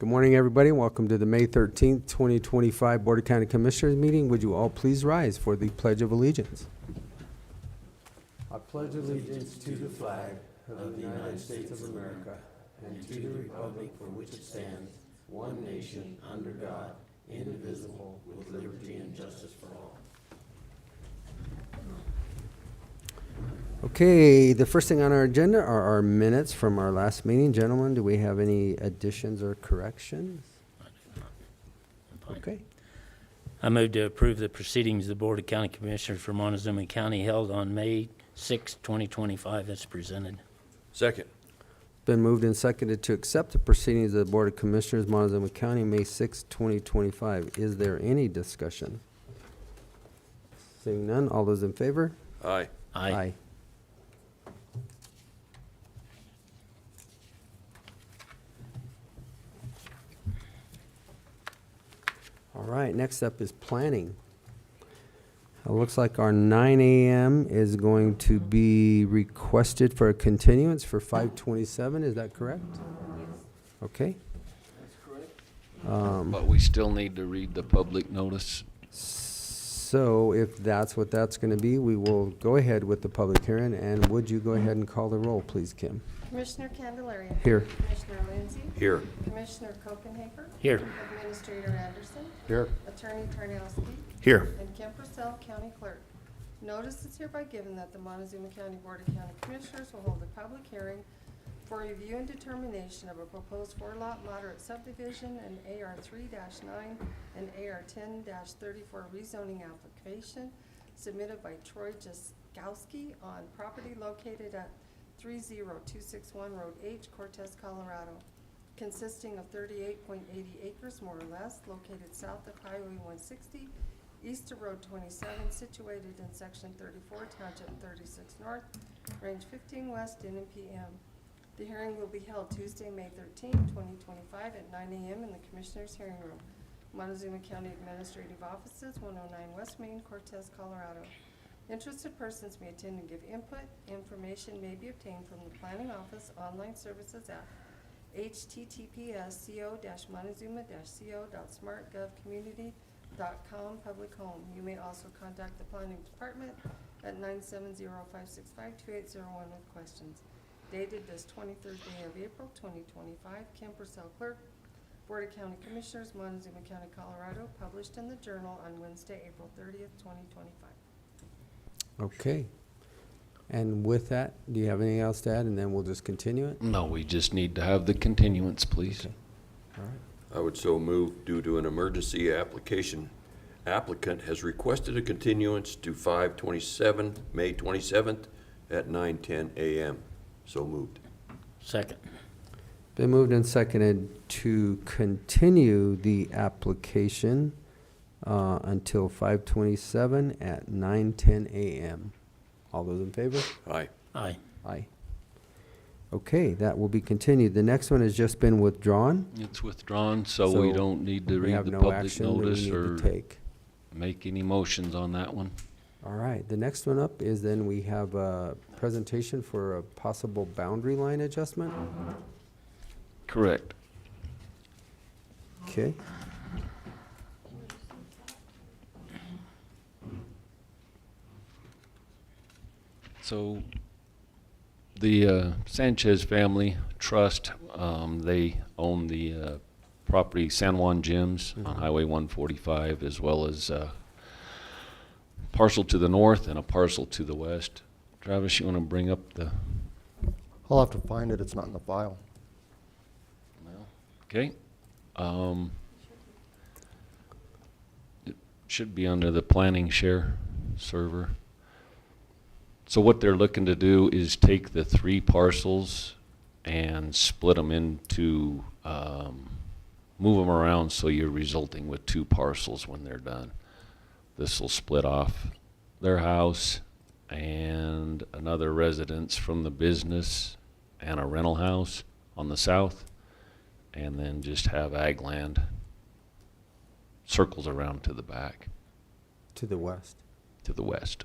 Good morning, everybody. Welcome to the May 13th, 2025 Board of County Commissioners meeting. Would you all please rise for the Pledge of Allegiance? I pledge allegiance to the flag of the United States of America and to the republic for which it stands, one nation, under God, indivisible, with liberty and justice for all. Okay, the first thing on our agenda are our minutes from our last meeting. Gentlemen, do we have any additions or corrections? Okay. I move to approve the proceedings of the Board of County Commissioners for Montezuma County held on May 6, 2025 as presented. Second. Been moved and seconded to accept the proceedings of the Board of Commissioners, Montezuma County, May 6, 2025. Is there any discussion? Seeing none, all those in favor? Aye. Aye. All right, next up is planning. It looks like our 9 a.m. is going to be requested for a continuance for 5/27. Is that correct? Okay. That's correct. But we still need to read the public notice. So if that's what that's going to be, we will go ahead with the public hearing. And would you go ahead and call the roll, please, Kim? Commissioner Candelaria. Here. Commissioner Lindsay. Here. Commissioner Copenhaver. Here. Administrator Anderson. Here. Attorney Tarnowski. Here. And Kim Purcell, County Clerk. Notice is hereby given that the Montezuma County Board of County Commissioners will hold a public hearing for review and determination of a proposed 4-lot moderate subdivision and AR 3-9 and AR 10-34 rezoning application submitted by Troy Jaskowski on property located at 30261 Road H, Cortez, Colorado, consisting of 38.80 acres more or less, located south of Highway 160, east of Road 27, situated in Section 34, Township 36 North, Range 15 West, N.M.P.M. The hearing will be held Tuesday, May 13, 2025 at 9 a.m. in the Commissioners' Hearing Room, Montezuma County Administrative Offices, 109 West Main, Cortez, Colorado. Interested persons may attend and give input. Information may be obtained from the Planning Office online services at https://co.montezuma-co.smartgovcommunity.com public home. You may also contact the Planning Department at 970-565-2801 with questions. Dated this 23rd day of April 2025, Kim Purcell, Clerk, Board of County Commissioners, Montezuma County, Colorado, published in the Journal on Wednesday, April 30th, 2025. Okay. And with that, do you have anything else to add? And then we'll just continue it? No, we just need to have the continuance, please. Okay. All right. I would so move due to an emergency application. Applicant has requested a continuance to 5/27, May 27th at 9:10 a.m. So moved. Second. Been moved and seconded to continue the application until 5/27 at 9:10 a.m. All those in favor? Aye. Aye. Aye. Okay, that will be continued. The next one has just been withdrawn. It's withdrawn, so we don't need to We read have the no public action that we notice need or to take. make any motions on that one. All right, the next one up is then we have a presentation for a possible boundary line adjustment. Correct. Okay. So the Sanchez family trust, they own the property San Juan Gyms on Highway 145, as well as parcel to the north and a parcel to the west. Travis, you want to bring up the... I'll have to find it. It's not in the file. Okay. It should be under the planning share server. So what they're looking to do is take the 3 parcels and split them into, move them around so you're resulting with 2 parcels when they're done. This will split off their house and another residence from the business and a rental house on the south, and then just have ag land circles around to the back, To the west. to the west.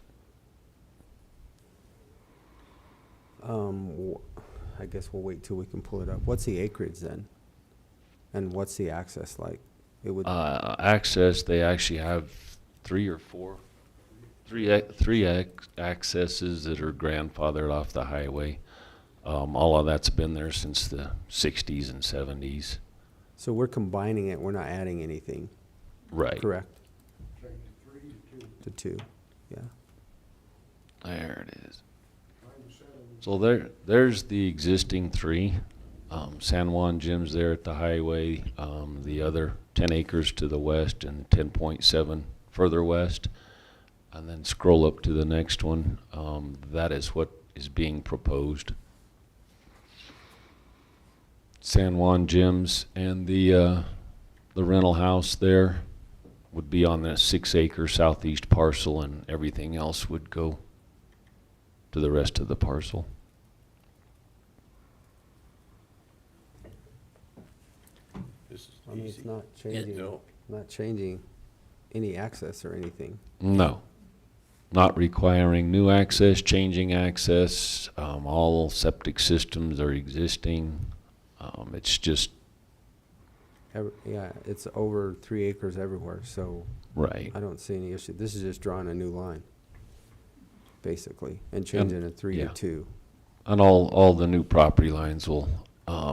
I guess we'll wait till we can pull it up. What's the acreage then? And what's the access like? It would, Access, they actually have three accesses that are grandfathered off the highway. All of that's been there since the 60s and 70s. so we're combining it, we're not adding anything, Right. correct? To two, yeah. There it is. So there's the existing three. San Juan Gym's there at the highway, the other 10 acres to the west and 10.7 further west. And then scroll up to the next one. That is what is being proposed. San Juan Gyms and the rental house there would be on the 6-acre southeast parcel, and everything else would go to the rest of the parcel. This is I mean, it's easy. not changing, No. not changing any access or anything. No, not requiring new access, changing access. All septic systems are existing. It's just Yeah, it's over 3 acres everywhere, so right. I don't see any issue. This is just drawing a new line, basically, and changing a 3 to yeah. 2. And all the new property lines will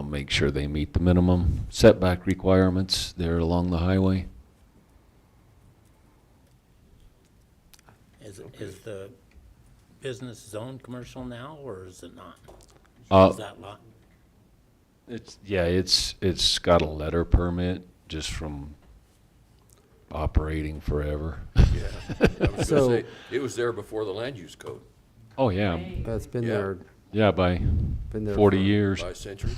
make sure they meet the minimum setback requirements there along the highway. Is the business zoned commercial now, or is it not? Is that lot? It's got a letter permit just from operating forever. Yeah. I was So- gonna say, it was there before the land use code, Oh, yeah. It's been Yeah. there, Yeah, by been there. 40 for- years. by a century.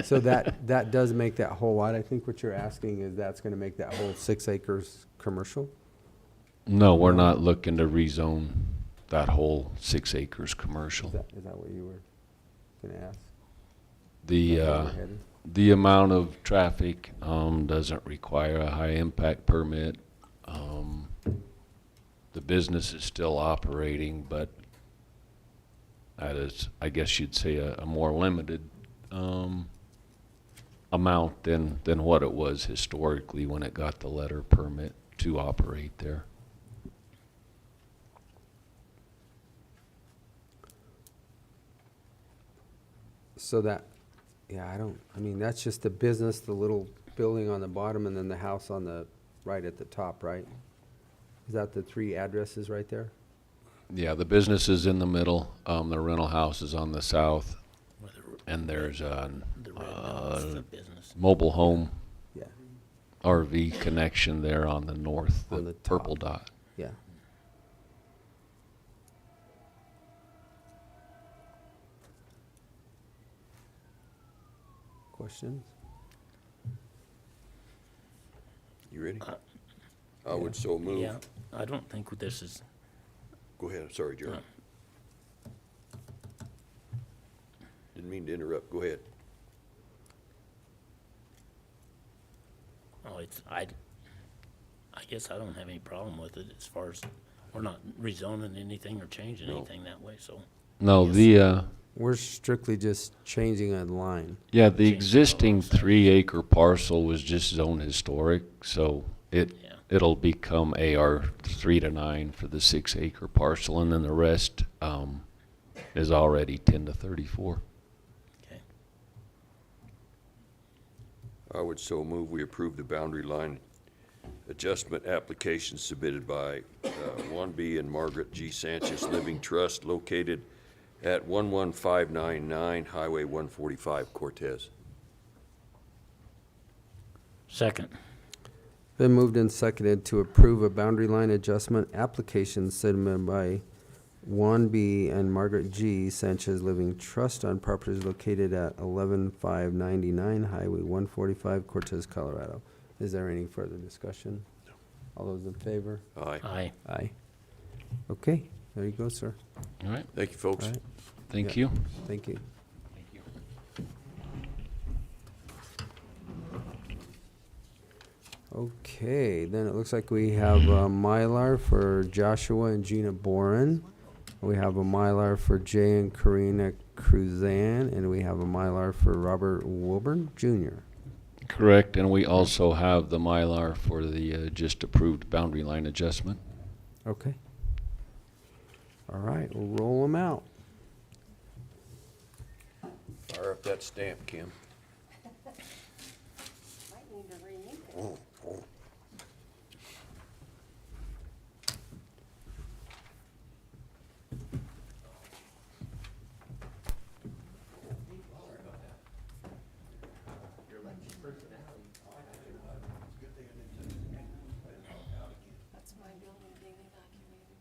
So that does make that whole lot. I think what you're asking is that's gonna make that whole 6 acres commercial? No, we're not looking to rezone that whole 6 acres commercial. Is that what you were gonna ask? The, Is that where we're headed? the amount of traffic, doesn't require a high impact permit. The business is still operating, but that is, I guess you'd say, a more limited, amount than what it was historically when it got the letter permit to operate there. So that, yeah, I mean, that's just the business, the little building on the bottom, and then the house on the, right at the top, right? Is that the 3 addresses right there? Yeah, the business is in the middle, the rental house is on the south, Where and there's a the red now is the business. mobile home Yeah, RV connection there on the north, On the the purple top. dot. yeah. Questions? You ready? I would so move. Yeah, I don't think this is, Go ahead, sorry, Jerry. Didn't mean to interrupt, go ahead. I guess I don't have any problem with it as far as, we're not rezoning anything or changing No. anything that way, so. No, Yes. the, We're strictly just changing a line. yeah, the Change existing the law. 3-acre parcel was just zone historic, so Yeah. it'll become AR 3 to 9 for the 6-acre parcel, and then the rest, is already 10 to 34. Okay. I would so move, we approve the boundary line adjustment application submitted by Juan B. and Margaret G. Sanchez Living Trust located at 11599 Highway 145, Cortez. Second. Been moved and seconded to approve a boundary line adjustment application submitted by Juan B. and Margaret G. Sanchez Living Trust on properties located at 11599 Highway 145, Cortez, Colorado. Is there any further discussion? No. All those in favor? Aye. Aye. Aye. Okay, there you go, sir. All right, Thank you, folks. All right, thank Yeah. you. thank you. Okay, then it looks like we have a Mylar for Joshua and Gina Boren. We have a Mylar for Jay and Karina Cruzan, and we have a Mylar for Robert Wilburn Jr. Correct, and we also have the Mylar for the just approved boundary line adjustment. Okay. All right, we'll roll them out. Fire up that stamp, Kim. Might need to renew it. Oh, oh. That's my building being evacuated.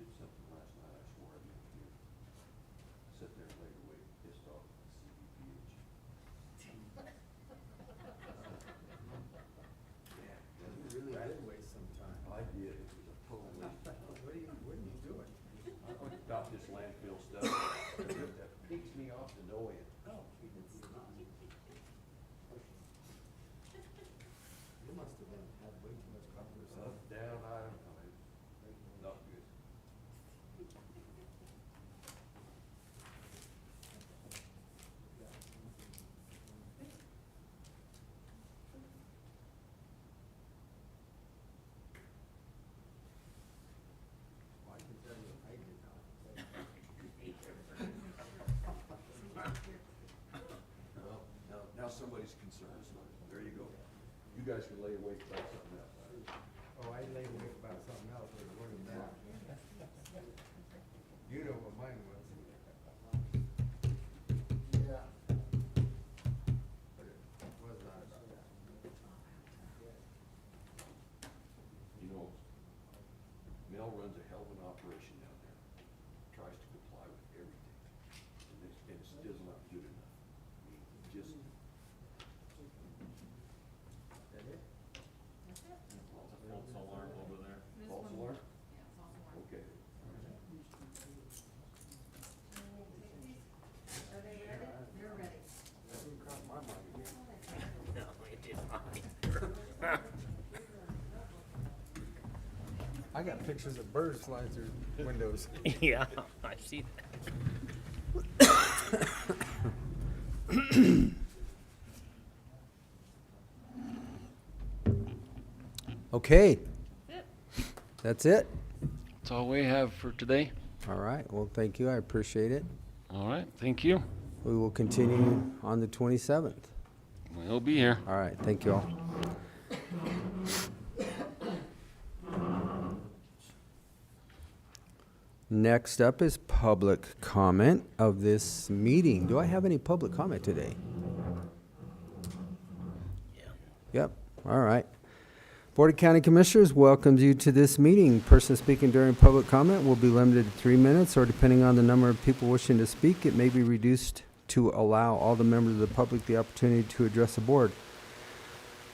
Did something last night, I swore I didn't hear. Sit there and laid awake, pissed off at CBPH. Yeah, doesn't it really? I did waste some time. I did, it was a total waste of time. What are you doing? About this landfill stuff, that pigs me off to no end. Oh. You must have been, had way too much coffee or Up, something. down, I don't know, not good. I can tell you, I did not. Well, now somebody's concerned, so there you go. You guys can lay awake about something else. Oh, I lay awake about something else, but it wasn't that. You know what mine was. Yeah. But it was not about that. You know, Mel runs a hell of an operation down there, tries to comply with everything, and it's still not good enough. I mean, just. That it? False alarm over there. False alarm? Okay. Are they ready? You're ready. That didn't cross my mind again. No, it did not. I got pictures of birds flying through windows. Yeah, I see that. Okay. That's it? That's all we have for today. All right, well, thank you, I appreciate it. All right, thank you. We will continue on the 27th. We'll be here. All right, thank you all. Next up is public comment of this meeting. Do I have any public comment today? Yeah. Yep, all right. Board of County Commissioners welcomes you to this meeting. Person speaking during public comment will be limited to 3 minutes, or depending on the number of people wishing to speak, it may be reduced to allow all the members of the public the opportunity to address the board.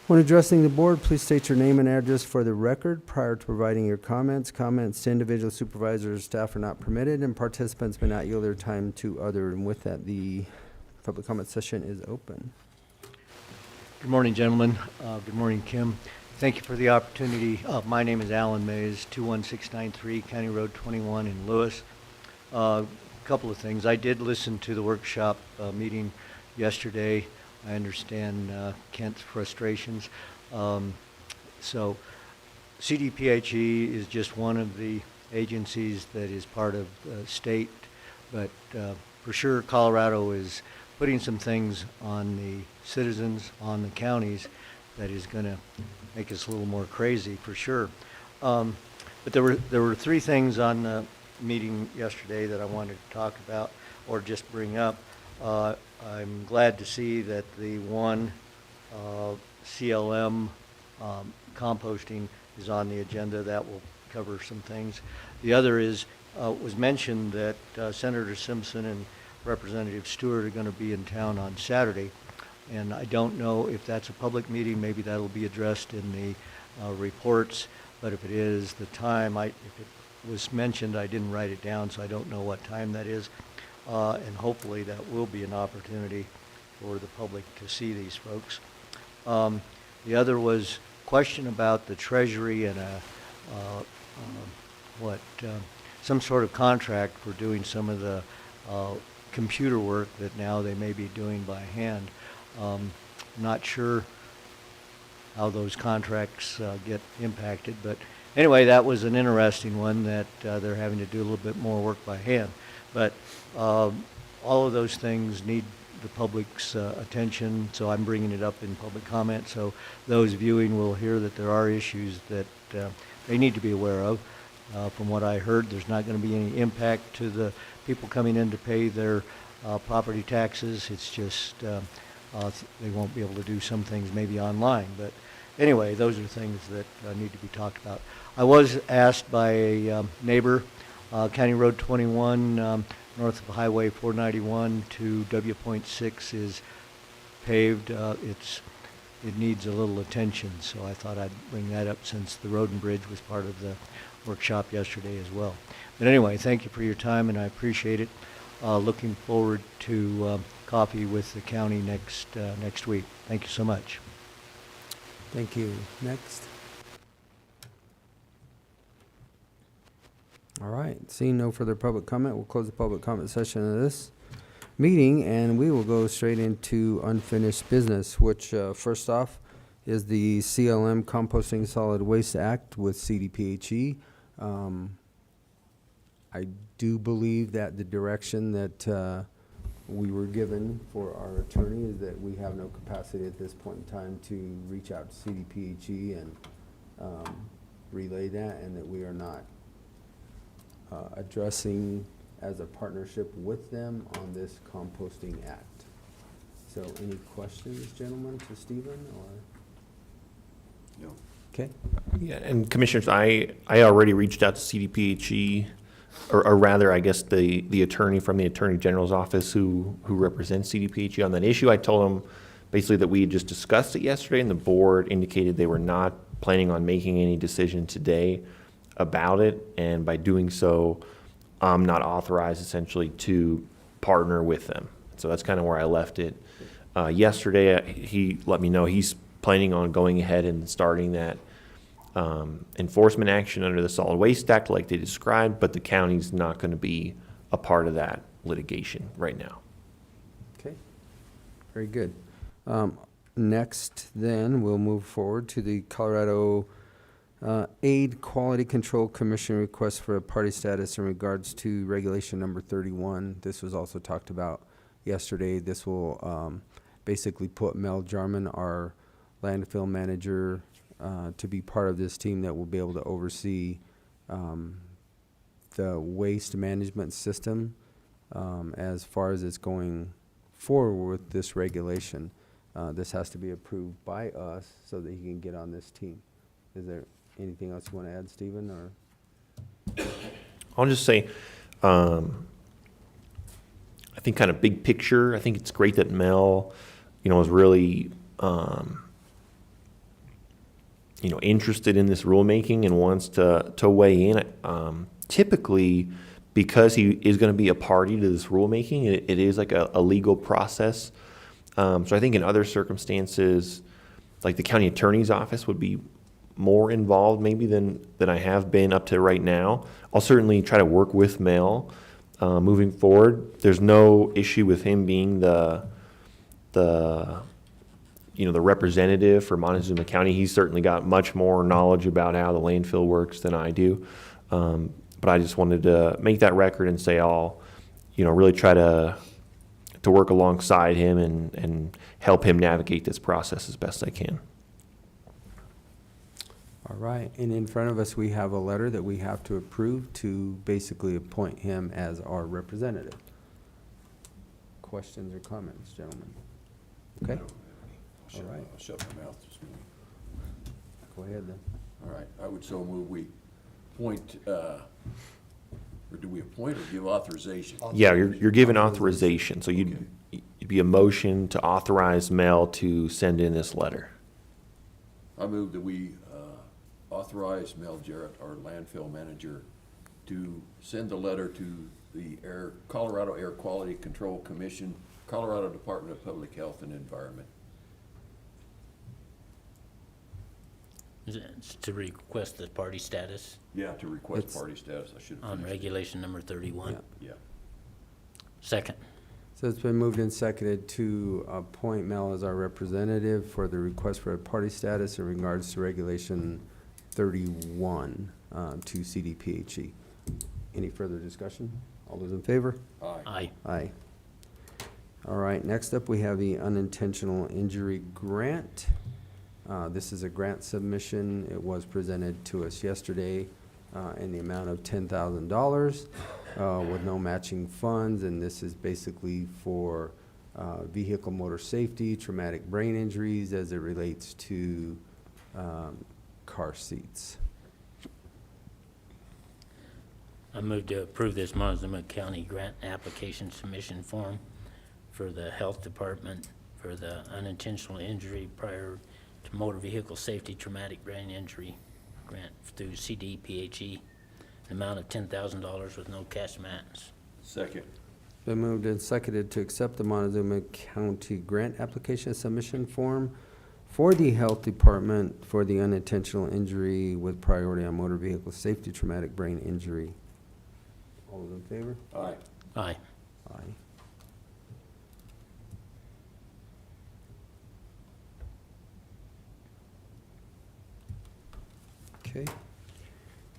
When addressing the board, please state your name and address for the record prior to providing your comments. Comments to individual supervisors or staff are not permitted, and participants may not yield their time to other. And with that, the public comment session is open. Good morning, gentlemen. Good morning, Kim. Thank you for the opportunity. My name is Alan Mays, 21693 County Road 21 in Lewis. A couple of things. I did listen to the workshop meeting yesterday. I understand Kent's frustrations. So CDPHE is just one of the agencies that is part of the state, but for sure Colorado is putting some things on the citizens, on the counties, that is going to make us a little more crazy for sure. But there were three things on the meeting yesterday that I wanted to talk about or just bring up. I'm glad to see that the one CLM composting is on the agenda. That will cover some things. The other is, was mentioned that Senator Simpson and Representative Stewart are going to be in town on Saturday. And I don't know if that's a public meeting. Maybe that'll be addressed in the reports. But if it is, the time, if it was mentioned, I didn't write it down, so I don't know what time that is. And hopefully that will be an opportunity for the public to see these folks. The other was question about the Treasury and some sort of contract for doing some of the computer work that now they may be doing by hand. Not sure how those contracts get impacted, but anyway, that was an interesting one that they're having to do a little bit more work by hand. But all of those things need the public's attention, so I'm bringing it up in public comment, so those viewing will hear that there are issues that they need to be aware of. From what I heard, there's not going to be any impact to the people coming in to pay their property taxes. It's just they won't be able to do some things maybe online. But anyway, those are things that need to be talked about. I was asked by a neighbor, County Road 21, north of Highway 491 to W.6 is paved. It needs a little attention, so I thought I'd bring that up since the road and bridge was part of the workshop yesterday as well. But anyway, thank you for your time, and I appreciate it. Looking forward to coffee with the county next week. Thank you so much. Thank you. Next. All right, seeing no further public comment, we'll close the public comment session of this meeting, and we will go straight into unfinished business, which first off is the CLM Composting Solid Waste Act with CDPHE. I do believe that the direction that we were given for our attorney is that we have no capacity at this point in time to reach out to CDPHE and relay that, and that we are not addressing as a partnership with them on this composting act. So any questions, gentlemen, to Stephen, or? No. Okay. Yeah, and Commissioners, I already reached out to CDPHE, or rather, I guess, the attorney from the Attorney General's office who represents CDPHE on that issue. I told him basically that we had just discussed it yesterday, and the board indicated they were not planning on making any decision today about it, and by doing so, I'm not authorized essentially to partner with them. So that's kind of where I left it. Yesterday, he let me know he's planning on going ahead and starting that enforcement action under the Solid Waste Act like they described, but the county's not going to be a part of that litigation right now. Okay, very good. Next, then, we'll move forward to the Colorado Aid Quality Control Commission request for a party status in regards to regulation number 31. This was also talked about yesterday. This will basically put Mel Jarman, our landfill manager, to be part of this team that will be able to oversee the waste management system as far as it's going forward with this regulation. This has to be approved by us so that he can get on this team. Is there anything else you want to add, Stephen, or? I'll just say, I think kind of big picture, I think it's great that Mel, is really interested in this rulemaking and wants to weigh in. Typically, because he is going to be a party to this rulemaking, it is like a legal process. So I think in other circumstances, like the county attorney's office would be more involved maybe than I have been up to right now. I'll certainly try to work with Mel moving forward. There's no issue with him being the representative for Montezuma County. He's certainly got much more knowledge about how the landfill works than I do. But I just wanted to make that record and say I'll, really try to work alongside him and help him navigate this process as best I can. All right, and in front of us, we have a letter that we have to approve to basically appoint him as our representative. Questions or comments, gentlemen? Okay, all right, I'll shut my mouth this morning. go ahead then. All right, I would so move we appoint, or do we appoint or give authorization? Yeah, you're given authorization, so you'd be a motion to authorize Mel to send in this letter. I move that we authorize Mel Jarrett, our landfill manager, to send a letter to the Colorado Air Quality Control Commission, Colorado Department of Public Health and Environment. It's to request the party status Yeah, to request It's- party status. I should have on finished. regulation number 31. Yeah. Yeah. Second. So it's been moved and seconded to appoint Mel as our representative for the request for a party status in regards to Regulation 31 to CDPHE. Any further discussion? All those in favor? Aye. Aye. Aye. All right, next up, we have the unintentional injury grant. This is a grant submission. It was presented to us yesterday in the amount of $10,000 with no matching funds, and this is basically for vehicle motor safety, traumatic brain injuries as it relates to car seats. I move to approve this Montezuma County grant application submission form for the Health Department for the unintentional injury prior to motor vehicle safety traumatic brain injury grant through CDPHE, an amount of $10,000 with no cash match. Second. Been moved and seconded to accept the Montezuma County grant application submission form for the Health Department for the unintentional injury with priority on motor vehicle safety traumatic brain injury. All those in favor? Aye. Aye. Aye. Okay.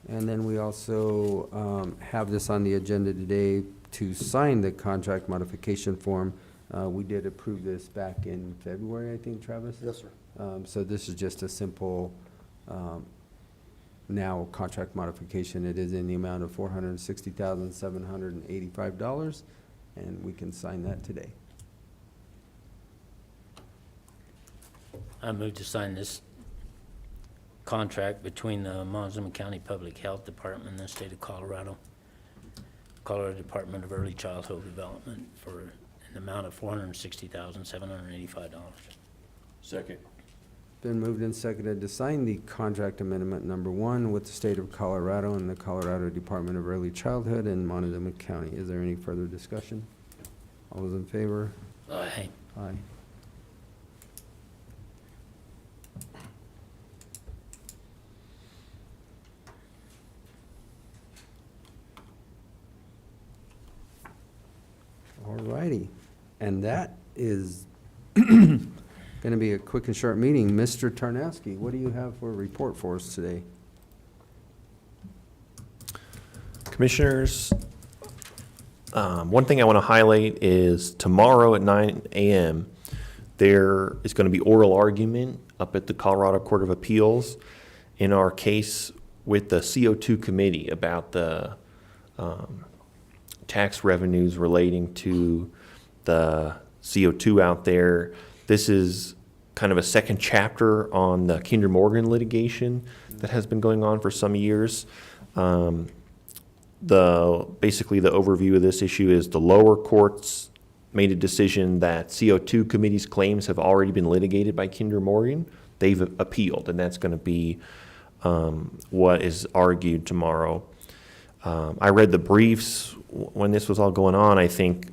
And then we also have this on the agenda today to sign the contract modification form. We did approve this back in February, I think, Travis? Yes, sir. So this is just a simple, now contract modification. It is in the amount of $460,785, and we can sign that today. I move to sign this contract between the Montezuma County Public Health Department and the state of Colorado, Colorado Department of Early Childhood Development for an amount of $460,785. Second. Been moved and seconded to sign the contract amendment number 1 with the state of Colorado and the Colorado Department of Early Childhood in Montezuma County. Is there any further discussion? All those in favor? Aye. Aye. All righty, and that is going to be a quick and short meeting. Mr. Tarnowski, what do you have for a report for us today? Commissioners, one thing I want to highlight is tomorrow at 9 a.m., there is going to be oral argument up at the Colorado Court of Appeals in our case with the CO2 committee about the tax revenues relating to the CO2 out there. This is kind of a second chapter on the Kinder Morgan litigation that has been going on for some years. Basically the overview of this issue is the lower courts made a decision that CO2 committee's claims have already been litigated by Kinder Morgan, they've appealed, and that's going to be what is argued tomorrow. I read the briefs when this was all going on. I think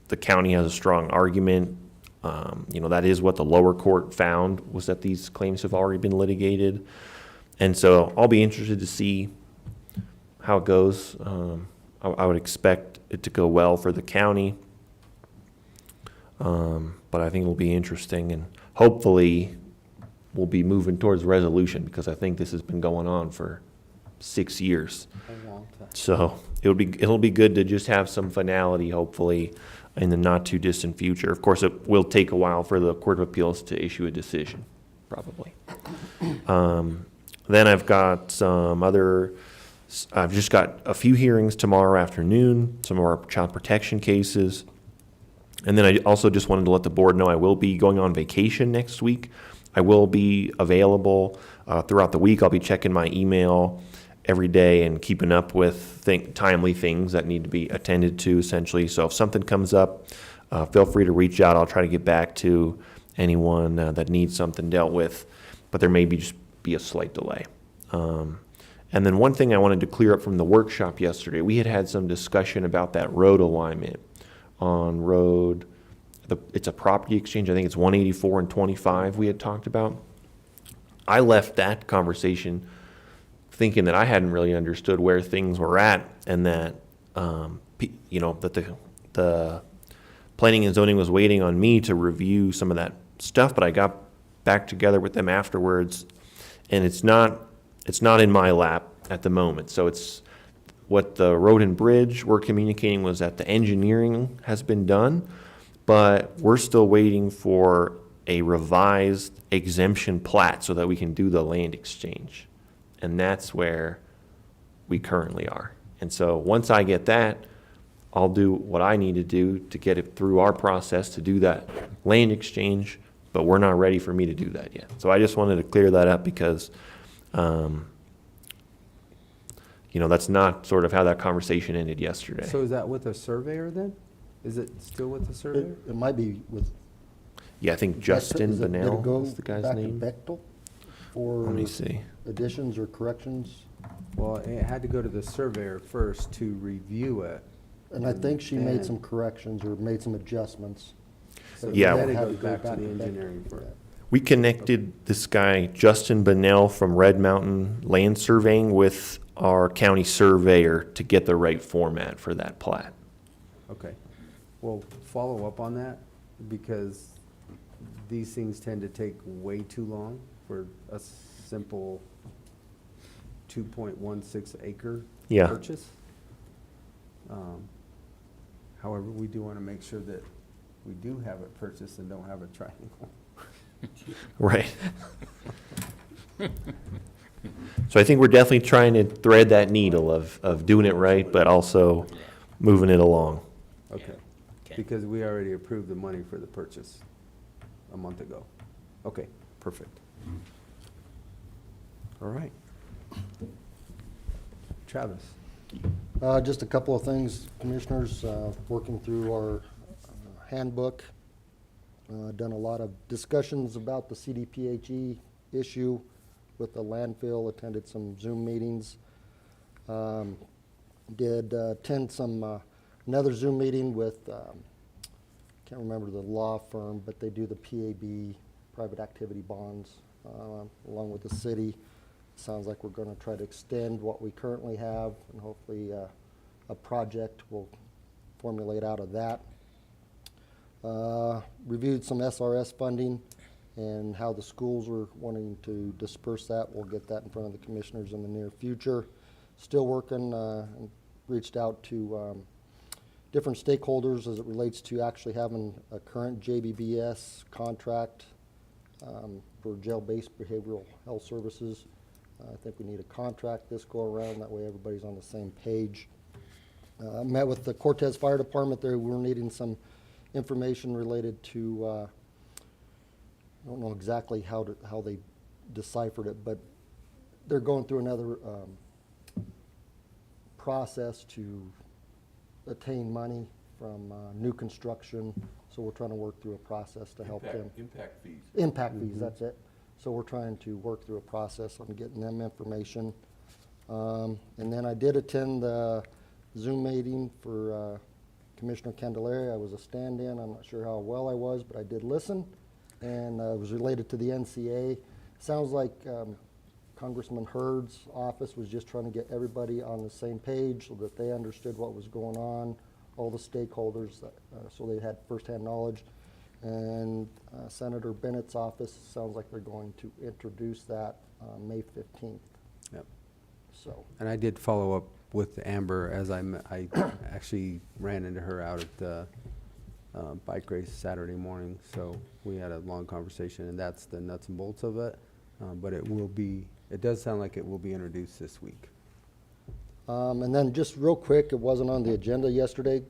the county has a strong argument. That is what the lower court found, was that these claims have already been litigated. And so I'll be interested to see how it goes. I would expect it to go well for the county. But I think it'll be interesting, and hopefully we'll be moving towards resolution, because I think this has been going on for 6 years. A long time. So it'll be good to just have some finality, hopefully, in the not too distant future. Of course, it will take a while for the Court of Appeals to issue a decision, probably. Then I've got I've just got a few hearings tomorrow afternoon, some of our child protection cases. And then I also just wanted to let the board know I will be going on vacation next week. I will be available throughout the week. I'll be checking my email every day and keeping up with timely things that need to be attended to, essentially. So if something comes up, feel free to reach out. I'll try to get back to anyone that needs something dealt with, but there may just be a slight delay. And then one thing I wanted to clear up from the workshop yesterday, we had some discussion about that road alignment on it's a property exchange. I think it's 184 and 25 we had talked about. I left that conversation thinking that I hadn't really understood where things were at, and that, that the planning and zoning was waiting on me to review some of that stuff, but I got back together with them afterwards, and it's not in my lap at the moment. So it's what the road and bridge were communicating was that the engineering has been done, but we're still waiting for a revised exemption plat so that we can do the land exchange. And that's where we currently are. And so once I get that, I'll do what I need to do to get it through our process to do that land exchange, but we're not ready for me to do that yet. So I just wanted to clear that up, because that's not sort of how that conversation ended yesterday. So is that with a surveyor then? Is it still with the surveyor? It might be with. Yeah, I think Justin Did it Bonnell go is the guy's back to name. Bechtel for Let me see. additions or corrections? Well, it had to go to the surveyor first to review it. And I think she made then- some corrections or made some adjustments. So Yeah. then it Had to goes go back to the Bechtel. engineering firm. We connected this guy, Justin Bonnell from Red Mountain Land Surveying, with our county surveyor to get the right format for that plat. Okay. Well, follow up on that, because these things tend to take way too long for a simple 2.16 acre Yeah. purchase. However, we do want to make sure that we do have it purchased and don't have a triangle. Right. So I think we're definitely trying to thread that needle of doing it right, but also moving it along. Okay. Okay. Because we already approved the money for the purchase a month ago. Okay, perfect. All right. Travis? Just a couple of things, Commissioners, working through our handbook. Done a lot of discussions about the CDPHE issue with the landfill, attended some Zoom meetings. Did attend another Zoom meeting with, can't remember the law firm, but they do the PAB, private activity bonds, along with the city. Sounds like we're going to try to extend what we currently have, and hopefully a project will formulate out of that. Reviewed some SRS funding and how the schools are wanting to disperse that. We'll get that in front of the commissioners in the near future. Still working, and reached out to different stakeholders as it relates to actually having a current JBBS contract for jail-based behavioral health services. I think we need a contract this go around, that way everybody's on the same page. Met with the Cortez Fire Department there. We were needing some information related to, I don't know exactly how they deciphered it, but they're going through another process to attain money from new construction. So we're trying to work through a process to help them. Impact fees. Impact fees, that's it. So we're trying to work through a process on getting them information. And then I did attend the Zoom meeting for Commissioner Candelaria. I was a stand-in. I'm not sure how well I was, but I did listen. And it was related to the NCA. Sounds like Congressman Hurd's office was just trying to get everybody on the same page so that they understood what was going on, all the stakeholders, so they had firsthand knowledge. And Senator Bennett's office sounds like they're going to introduce that May 15th. Yep. So, And I did follow up with Amber as I actually ran into her out at the bike race Saturday morning. So we had a long conversation, and that's the nuts and bolts of it. But it does sound like it will be introduced this week. and then just real quick, it wasn't on the agenda yesterday.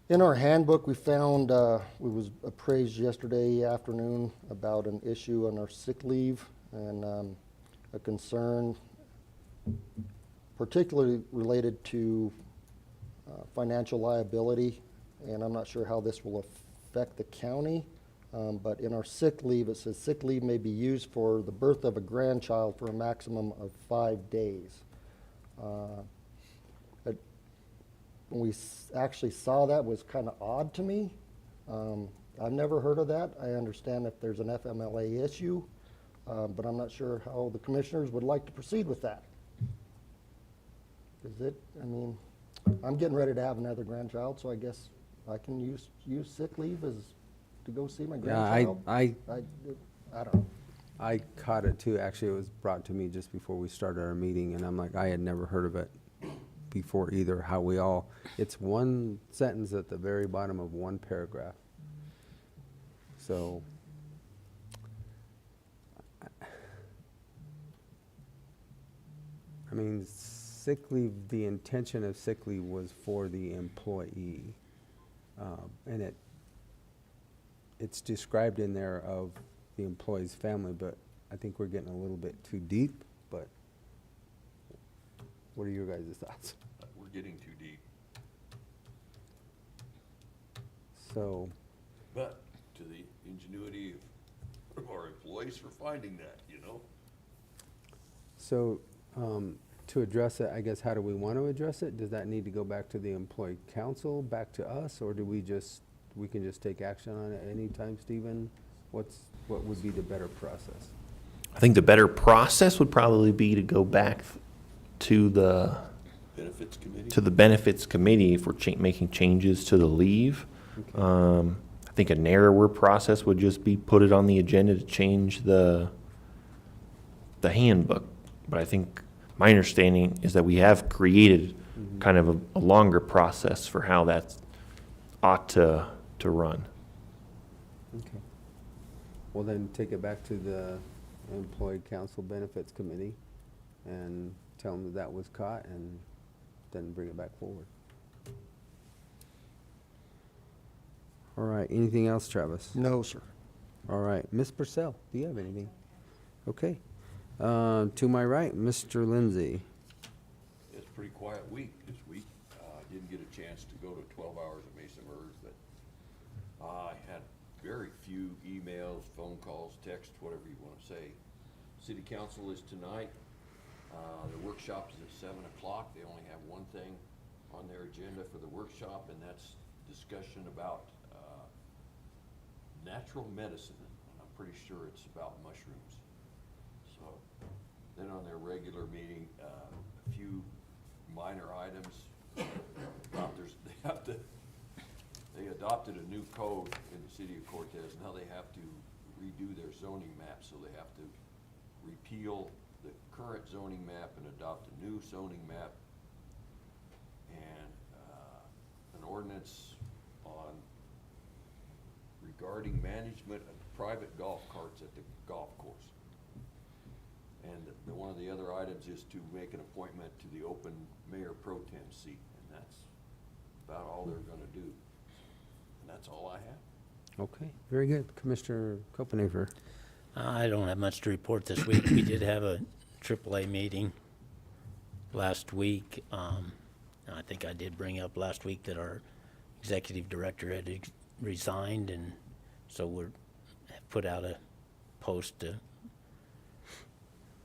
In our handbook, we found, we was appraised yesterday afternoon about an issue on our sick leave and a concern particularly related to financial liability, and I'm not sure how this will affect the county, but in our sick leave, it says sick leave may be used for the birth of a grandchild for a maximum of 5 days. When we actually saw that, was kind of odd to me. I've never heard of that. I understand if there's an FMLA issue, but I'm not sure how the commissioners would like to proceed with that. Is it, I mean, I'm getting ready to have another grandchild, so I guess I can use sick leave as to go see my grandchild? I don't know. I caught it too. Actually, it was brought to me just before we started our meeting, and I'm like, I had never heard of it before either. It's one sentence at the very bottom of one paragraph. So, I mean, sick leave, the intention of sick leave was for the employee. And it's described in there of the employee's family, but I think we're getting a little bit too deep, but what are your guys' thoughts? We're getting too deep. So, But to the ingenuity of our employees for finding that, you know? so, to address it, I guess, how do we want to address it? Does that need to go back to the employee council, back to us, or do we can just take action on it anytime, Stephen? What would be the better process? I think the better process would probably be to go back to the Benefits committee? to the benefits committee for making changes to the leave. Okay. I think a narrower process would just be put it on the agenda to change the handbook. But I think my understanding is that we have created kind of a longer process for how that ought to run. Okay. Well, then take it back to the employee council benefits committee and tell them that was caught, and then bring it back forward. All right, anything else, Travis? No, sir. All right, Ms. Purcell, do you have anything? Okay. To my right, Mr. Lindsay. It's a pretty quiet week this week. I didn't get a chance to go to 12 hours at Mesa MERS, but I had very few emails, phone calls, texts, whatever you want to say. City council is tonight. The workshop is at 7 o'clock. They only have one thing on their agenda for the workshop, and that's discussion about natural medicine. And I'm pretty sure it's about mushrooms. So then on their regular meeting, a few minor items. They adopted a new code in the city of Cortez. Now they have to redo their zoning map, so they have to repeal the current zoning map and adopt a new zoning map. And an ordinance on regarding management of private golf carts at the golf course. And one of the other items is to make an appointment to the open mayor pro tem seat, and that's about all they're gonna do. And that's all I have. Okay, very good. Commissioner Copenhaver. I don't have much to report this week. We did have a AAA meeting last week. I think I did bring up last week that our executive director had resigned, and so we're put out a post to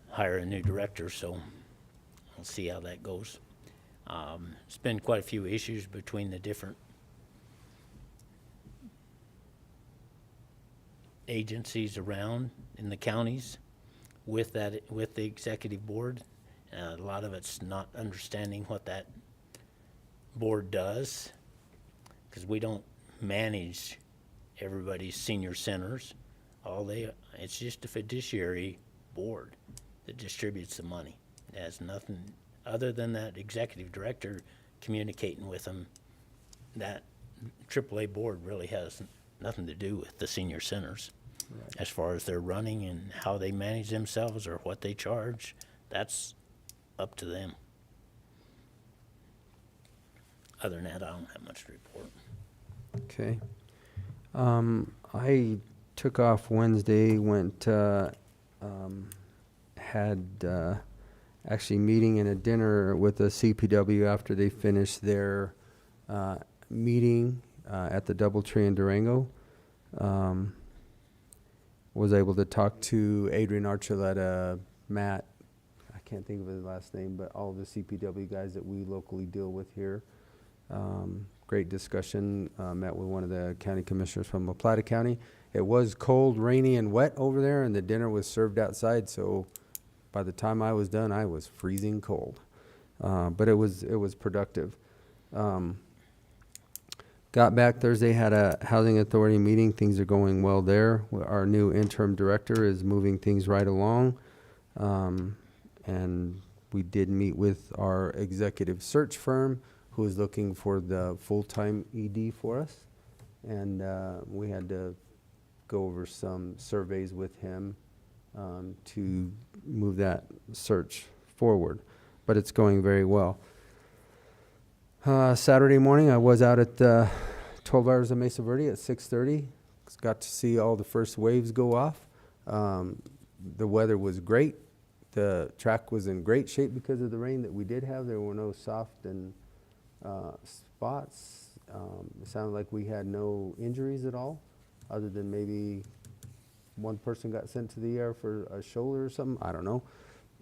hire a new director, so we'll see how that goes. It's been quite a few issues between the different agencies around in the counties with the executive board. A lot of it's not understanding what that board does, because we don't manage everybody's senior centers. It's just a fiduciary board that distributes the money. It has nothing other than that executive director communicating with them. That AAA board really has nothing to do with the senior centers. Right. As far as their running and how they manage themselves or what they charge, that's up to them. Other than that, I don't have much to report. Okay. I took off Wednesday, had actually meeting and a dinner with the CPW after they finished their meeting at the Doubletree in Durango. Was able to talk to Adrian Archuleta, Matt, I can't think of his last name, but all of the CPW guys that we locally deal with here. Great discussion. Met with one of the county commissioners from La Plata County. It was cold, rainy, and wet over there, and the dinner was served outside, so by the time I was done, I was freezing cold. But it was productive. Got back Thursday, had a housing authority meeting. Things are going well there. Our new interim director is moving things right along. And we did meet with our executive search firm who is looking for the full-time ED for us. And we had to go over some surveys with him to move that search forward. But it's going very well. Saturday morning, I was out at 12 Hours of Mesa Verde at 6:30. Got to see all the first waves go off. The weather was great. The track was in great shape because of the rain that we did have. There were no soft and spots. It sounded like we had no injuries at all, other than maybe one person got sent to the ER for a shoulder or something. I don't know.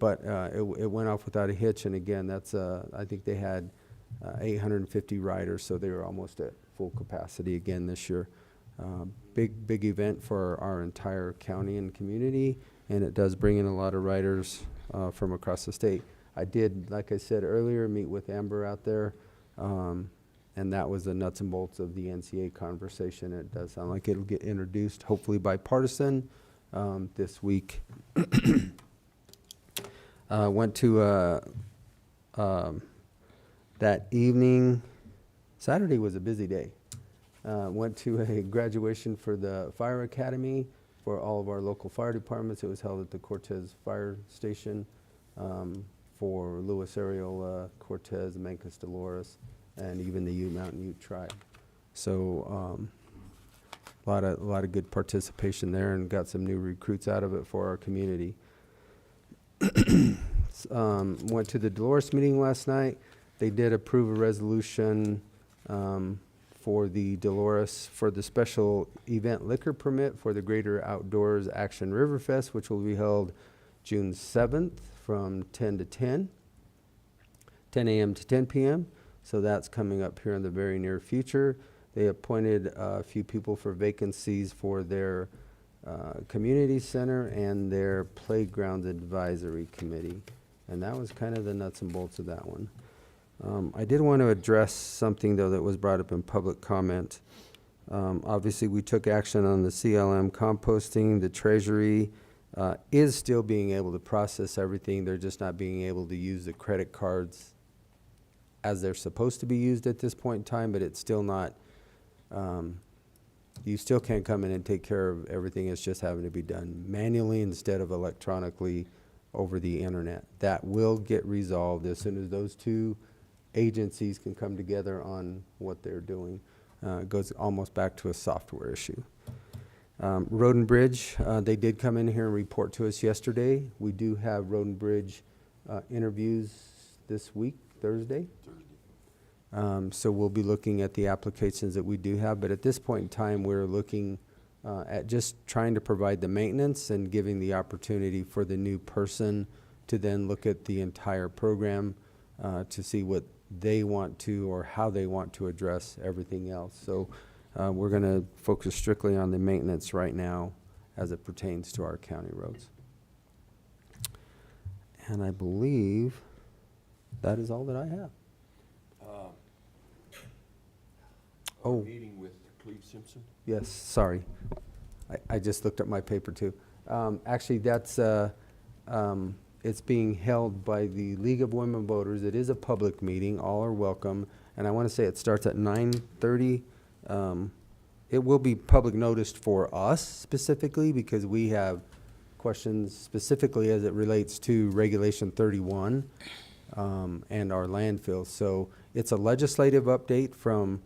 But it went off without a hitch. And again, that's I think they had 850 riders, so they were almost at full capacity again this year. Big event for our entire county and community, and it does bring in a lot of riders from across the state. I did, like I said earlier, meet with Amber out there, and that was the nuts and bolts of the NCA conversation. It does sound like it'll get introduced, hopefully bipartisan, this week. Went to that evening. Saturday was a busy day. Went to a graduation for the fire academy for all of our local fire departments. It was held at the Cortez Fire Station for Lewis Areola, Cortez, Mancos, Dolores, and even the Mountain Ute tribe. So a lot of good participation there, and got some new recruits out of it for our community. Went to the Dolores meeting last night. They did approve a resolution for the Dolores for the special event liquor permit for the Greater Outdoors Action River Fest, which will be held June 7th from 10 a.m. to 10 p.m. So that's coming up here in the very near future. They appointed a few people for vacancies for their community center and their playground advisory committee. And that was kind of the nuts and bolts of that one. I did want to address something, though, that was brought up in public comment. Obviously, we took action on the CLM composting. The Treasury is still being able to process everything. They're just not being able to use the credit cards as they're supposed to be used at this point in time, but it's still not, you still can't come in and take care of everything. It's just having to be done manually instead of electronically over the internet. That will get resolved as soon as those two agencies can come together on what they're doing. It goes almost back to a software issue. Road and Bridge, they did come in here and report to us yesterday. We do have Road and Bridge interviews this week, Thursday. So we'll be looking at the applications that we do have, but at this point in time, we're looking at just trying to provide the maintenance and giving the opportunity for the new person to then look at the entire program to see what they want to or how they want to address everything else. So we're going to focus strictly on the maintenance right now as it pertains to our county roads. And I believe that is all that I have. Oh. Meeting with Cleve Simpson? Yes, sorry. I just looked at my paper too. Actually, that's, it's being held by the League of Women Voters. It is a public meeting. All are welcome. And I want to say it starts at 9:30. It will be public noticed for us specifically because we have questions specifically as it relates to Regulation 31 and our landfills. So it's a legislative update from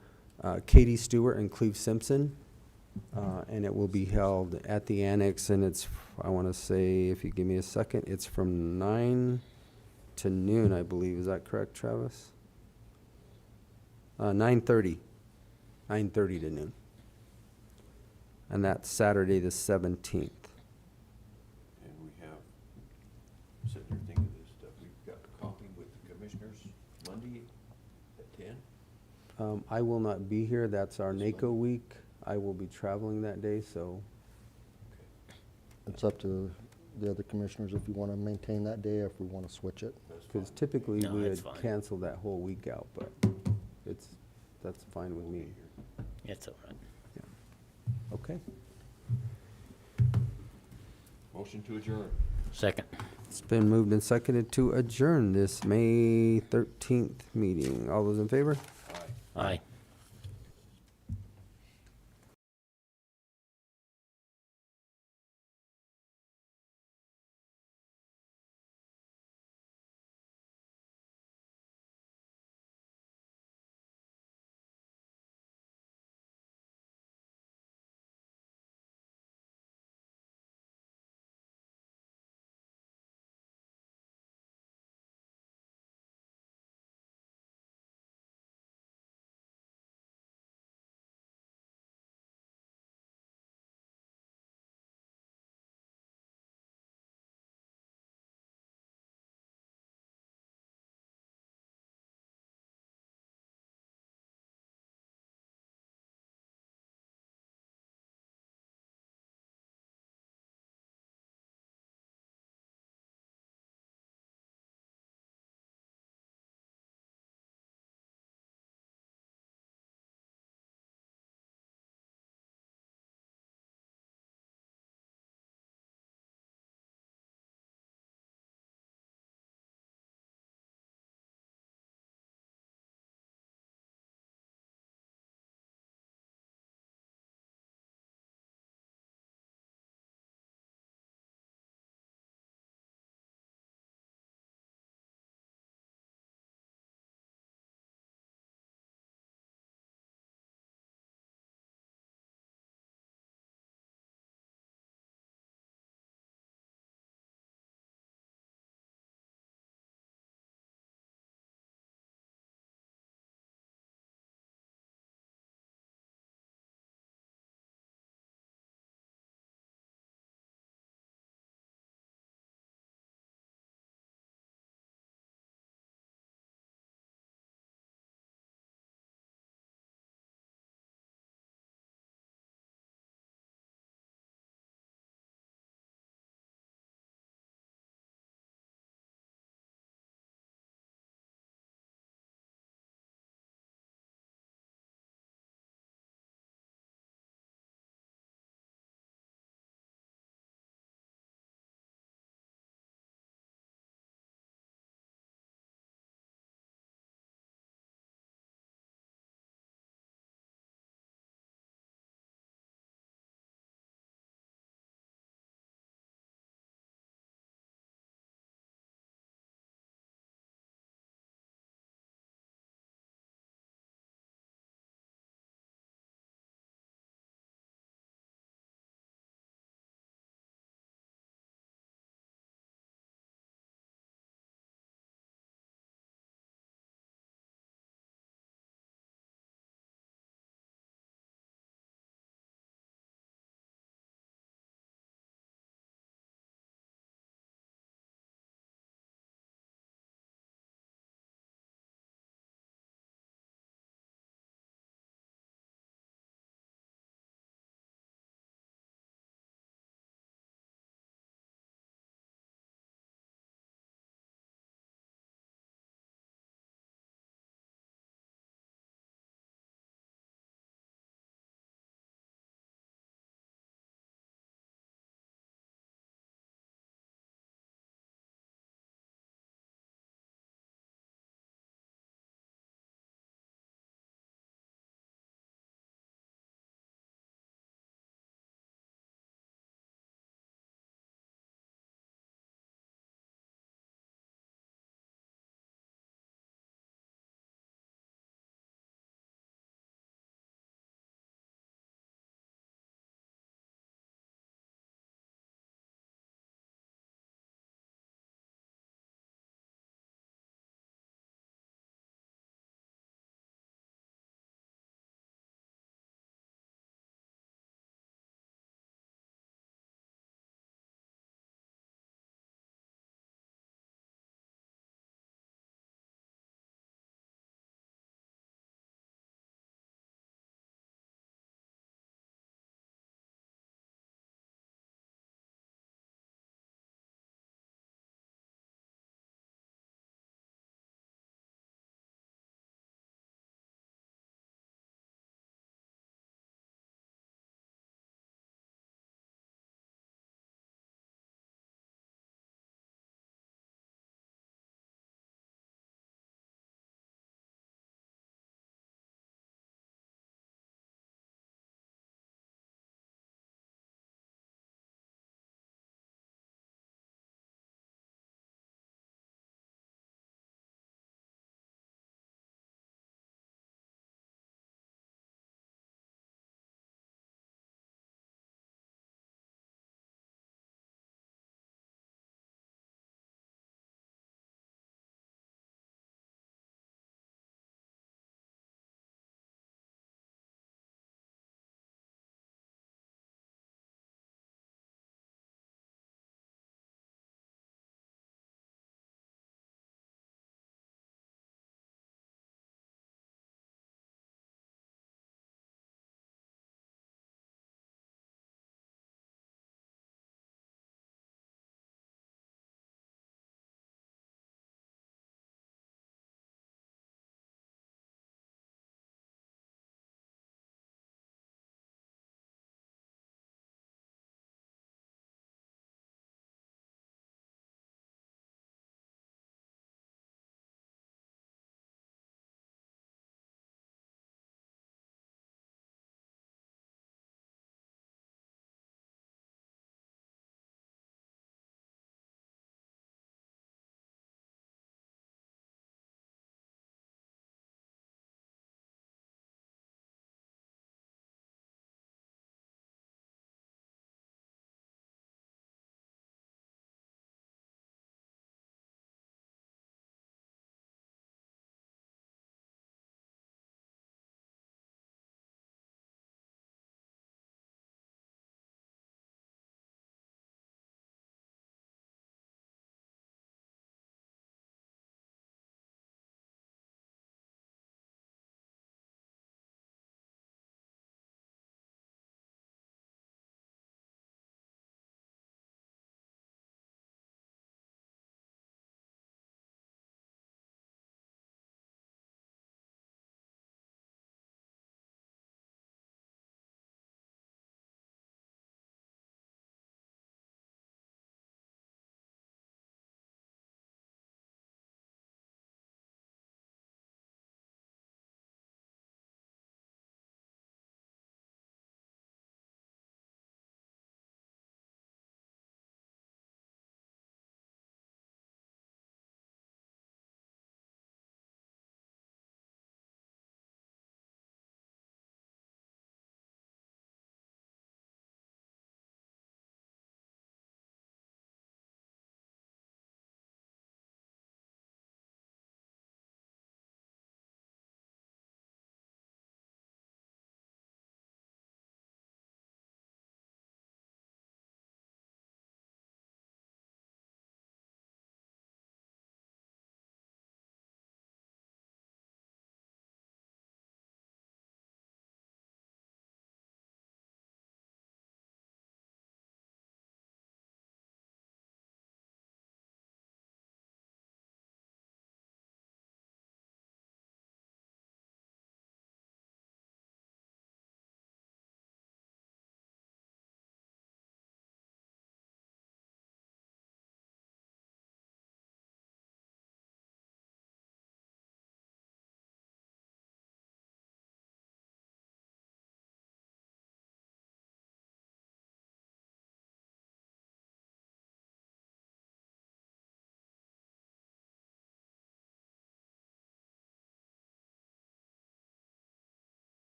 Katie Stewart and Cleve Simpson. And it will be held at the annex, and it's, I want to say, if you give me a second, it's from 9 to noon, I believe. Is that correct, Travis? 9:30. 9:30 to noon. And that's Saturday the 17th. And we have, sitting there thinking of this stuff, we've got coffee with the commissioners Monday at 10. I will not be here. That's our NACO week. I will be traveling that day, so It's up to the other commissioners if you want to maintain that day or if we want to switch it. because typically No, we that's would fine. cancel that whole week out, but that's fine with me. It's all right. Okay. Motion to adjourn. Second. It's been moved and seconded to adjourn this May 13th meeting. All those in favor? Aye.